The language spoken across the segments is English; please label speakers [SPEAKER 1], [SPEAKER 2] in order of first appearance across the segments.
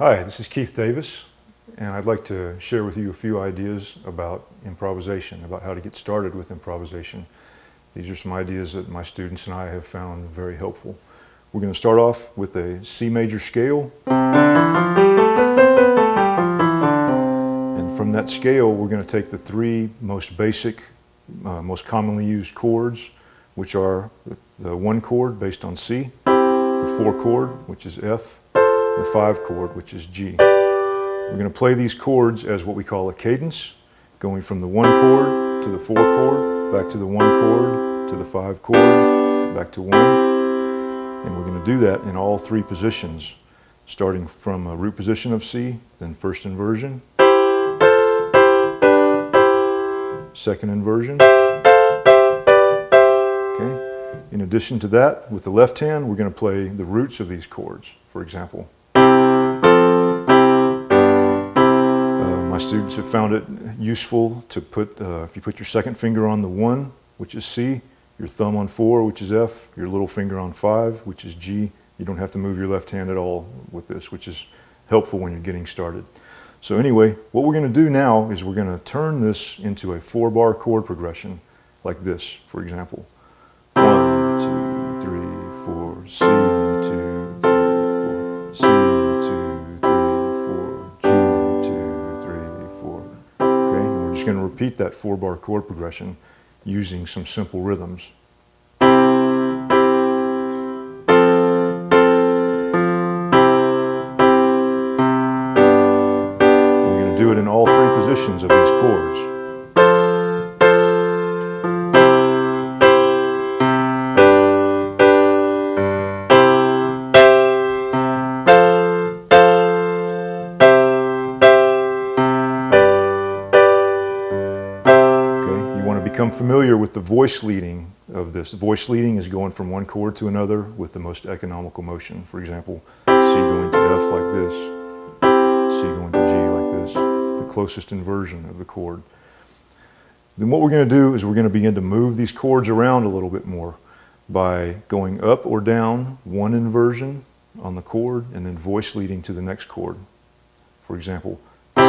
[SPEAKER 1] Hi, this is Keith Davis, and I'd like to share with you a few ideas about improvisation, about how to get started with improvisation. These are some ideas that my students and I have found very helpful. We're going to start off with a C major scale, and from that scale we're going to take the three most basic, most commonly used chords, which are the 1 chord based on C, the 4 chord, which is F, the 5 chord, which is G. We're going to play these chords as what we call a cadence, going from the 1 chord to the 4 chord, back to the 1 chord, to the 5 chord, back to 1. And we're going to do that in all 3 positions, starting from a root position of C, then first inversion, second inversion. Okay. In addition to that, with the left hand, we're going to play the roots of these chords. For example, my students have found it useful to put, if you put your second finger on the 1, which is C, your thumb on 4, which is F, your little finger on 5, which is G. You don't have to move your left hand at all with this, which is helpful when you're getting started. So anyway, what we're going to do now is we're going to turn this into a 4-bar chord progression, like this, for example. 1, 2, 3, 4, C, 2, 3, 4, C, 2, 3, 4, G, 2, 3, 4. Okay, and we're just going to repeat that 4-bar chord progression using some simple rhythms. We're going to do it in all 3 positions of these chords. Become familiar with the voice leading of this. Voice leading is going from 1 chord to another with the most economical motion. For example, C going to F like this, C going to G like this, the closest inversion of the chord. Then what we're going to do is we're going to begin to move these chords around a little bit more by going up or down 1 inversion on the chord and then voice leading to the next chord. For example, C,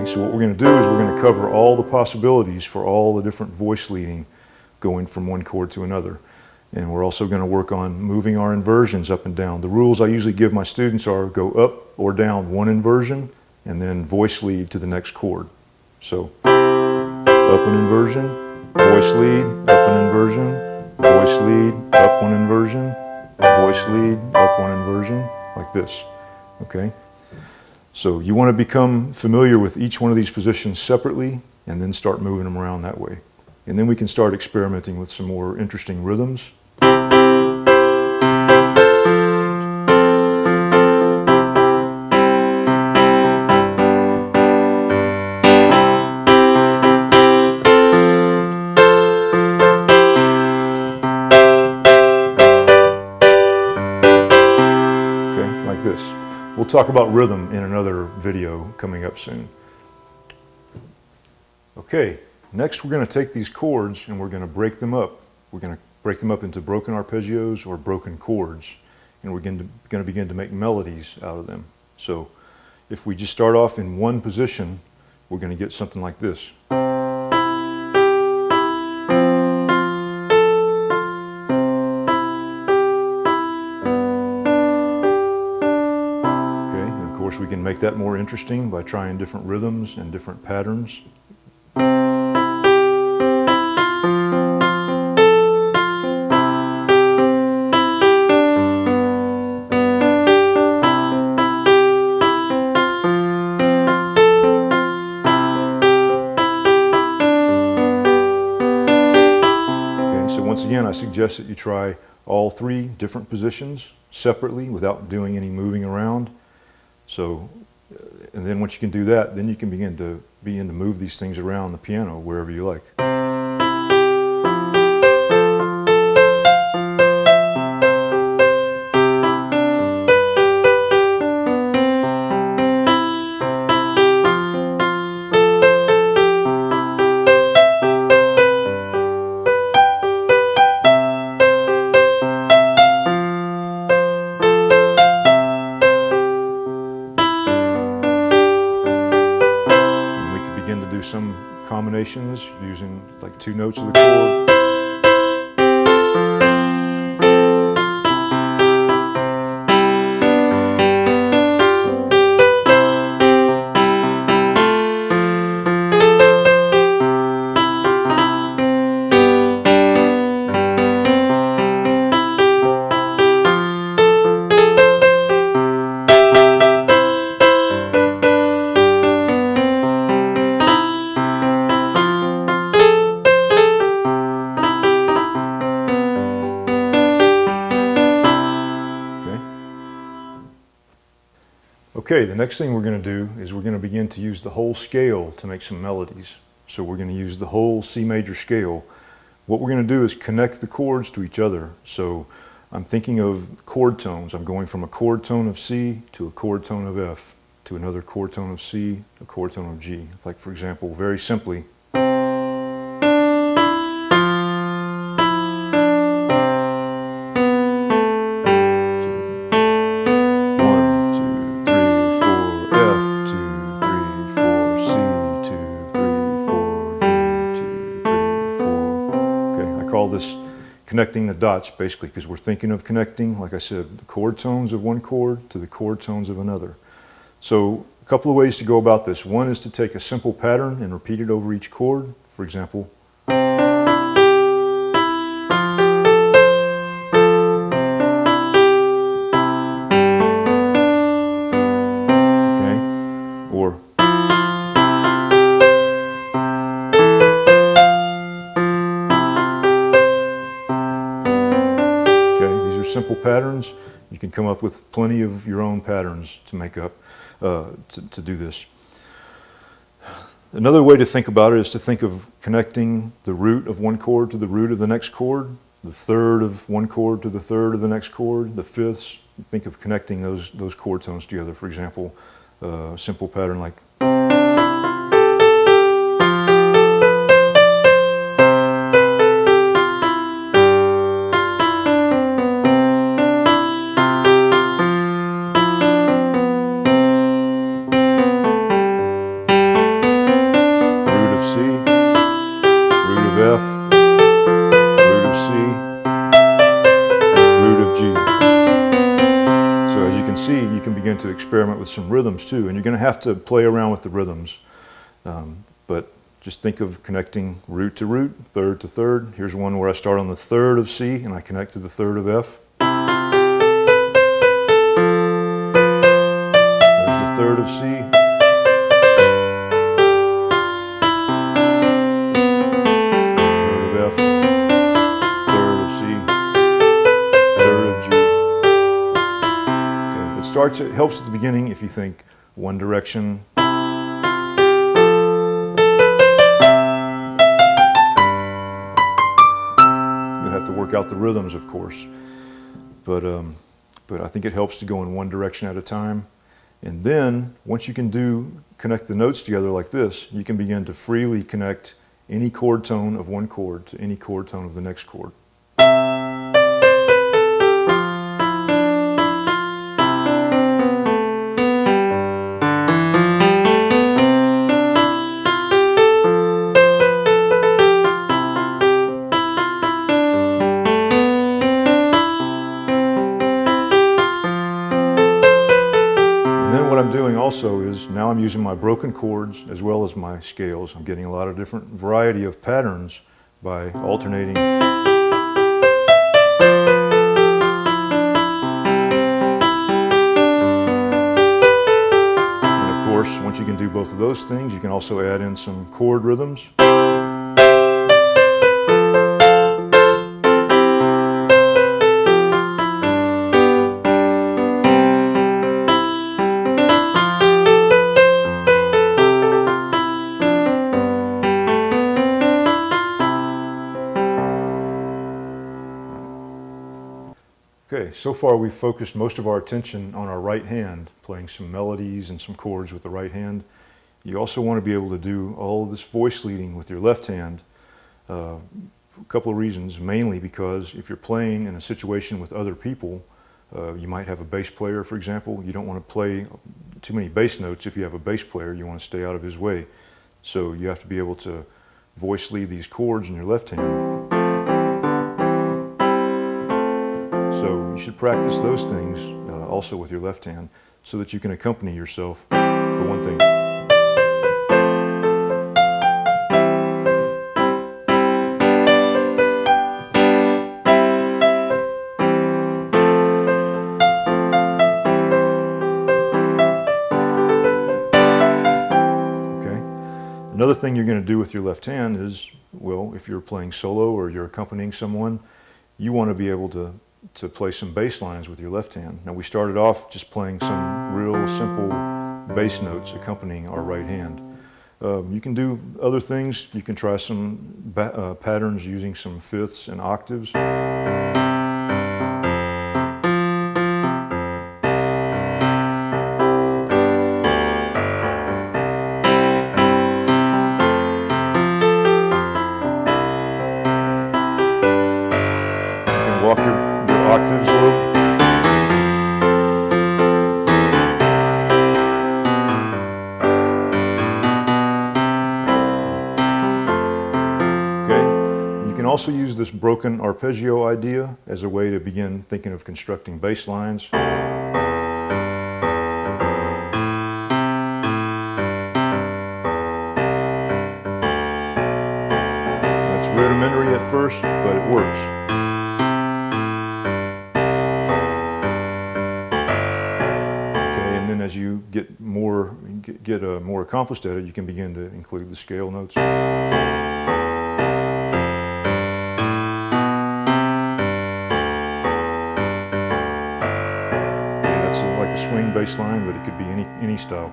[SPEAKER 1] so what we're going to do is we're going to cover all the possibilities for all the different voice leading going from 1 chord to another. And we're also going to work on moving our inversions up and down. The rules I usually give my students are go up or down 1 inversion and then voice lead to the next chord. So up 1 inversion, voice lead, up 1 inversion, voice lead, up 1 inversion, voice lead, up 1 inversion, like this. Okay? So you want to become familiar with each one of these positions separately and then start moving them around that way. And then we can start experimenting with some more interesting rhythms. Okay, like this. We'll talk about rhythm in another video coming up soon. Okay, next we're going to take these chords and we're going to break them up. We're going to break them up into broken arpeggios or broken chords, and we're going to begin to make melodies out of them. So if we just start off in 1 position, we're going to get something like this. Of course, we can make that more interesting by trying different rhythms and different patterns. Okay, so once again, I suggest that you try all 3 different positions separately without doing any moving around. So, and then once you can do that, then you can begin to move these things around the piano wherever you like. combinations using like 2 notes of the chord. Okay, the next thing we're going to do is we're going to begin to use the whole scale to make some melodies. So we're going to use the whole C major scale. What we're going to do is connect the chords to each other. So I'm thinking of chord tones. I'm going from a chord tone of C to a chord tone of F to another chord tone of C, a chord tone of G. Like for example, very simply, this connecting the dots basically because we're thinking of connecting, like I said, the chord tones of one chord to the chord tones of another. So a couple of ways to go about this. One is to take a simple pattern and repeat it over each chord. For example, or simple patterns. You can come up with plenty of your own patterns to make up, to do this. Another way to think about it is to think of connecting the root of one chord to the root of the next chord, the third of one chord to the third of the next chord, the fifths. Think of connecting those chord tones together. For example, a simple pattern like C, root of F, root of C, root of G. So as you can see, you can begin to experiment with some rhythms too, and you're going to have to play around with the rhythms. But just think of connecting root to root, third to third. Here's one where I start on the third of C and I connect to the third of F. There's the third of C. It helps at the beginning if you think one direction. You'll have to work out the rhythms, of course, but I think it helps to go in one direction at a time. And then once you can connect the notes together like this, you can begin to freely connect any chord tone of one chord to any chord tone of the next chord. What I'm doing also is now I'm using my broken chords as well as my scales. I'm getting a lot of different variety of patterns by alternating. And of course, once you can do both of those things, you can also add in some chord rhythms. Okay, so far we've focused most of our attention on our right hand, playing some melodies and some chords with the right hand. You also want to be able to do all of this voice leading with your left hand. A couple of reasons, mainly because if you're playing in a situation with other people, you might have a bass player, for example. You don't want to play too many bass notes. If you have a bass player, you want to stay out of his way. So you have to be able to voice lead these chords in your left hand. So you should practice those things also with your left hand so that you can accompany yourself, for one thing. Another thing you're going to do with your left hand is, well, if you're playing solo or you're accompanying someone, you want to be able to play some bass lines with your left hand. Now we started off just playing some real simple bass notes accompanying our right hand. You can do other things. You can try some patterns using some fifths and octaves. Walk your octaves a little. Okay. You can also use this broken arpeggio idea as a way to begin thinking of constructing bass lines. That's rudimentary at first, but it works. And then as you get more accomplished at it, you can begin to include the scale notes. Okay, that's like a swing bass line, but it could be any style.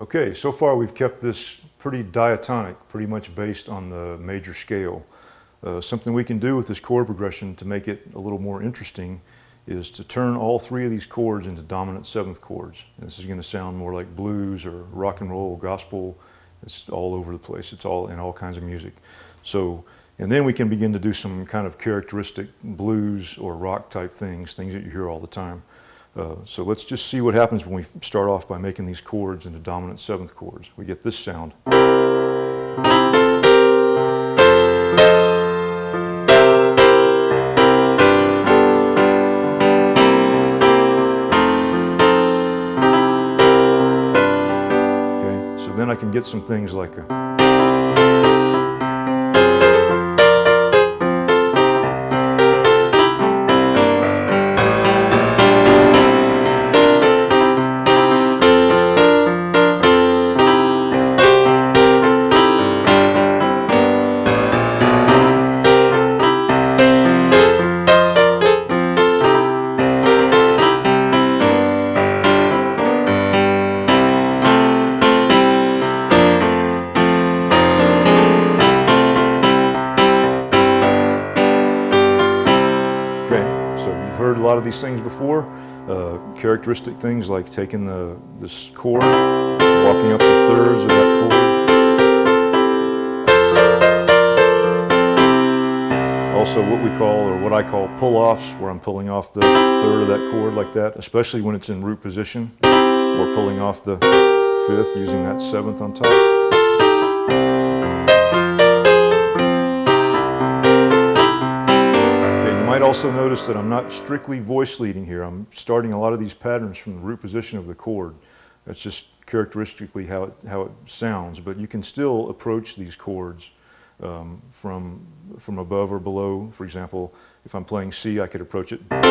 [SPEAKER 1] Okay, so far we've kept this pretty diatonic, pretty much based on the major scale. Something we can do with this chord progression to make it a little more interesting is to turn all three of these chords into dominant seventh chords. And this is going to sound more like blues or rock and roll, gospel. It's all over the place. It's all in all kinds of music. So, and then we can begin to do some kind of characteristic blues or rock type things that you hear all the time. So let's just see what happens when we start off by making these chords into dominant seventh chords. We get this sound. Okay, so then I can get some things like a heard a lot of these things before. Characteristic things like taking this chord, walking up the thirds of that chord. Also what I call pull-offs, where I'm pulling off the third of that chord like that, especially when it's in root position, or pulling off the fifth using that seventh on top. You might also notice that I'm not strictly voice leading here. I'm starting a lot of these patterns from the root position of the chord. That's just characteristically how it sounds, but you can still approach these chords from above or below. For example, if I'm playing C, I could approach it. Gives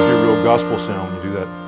[SPEAKER 1] you a real gospel sound when you do that.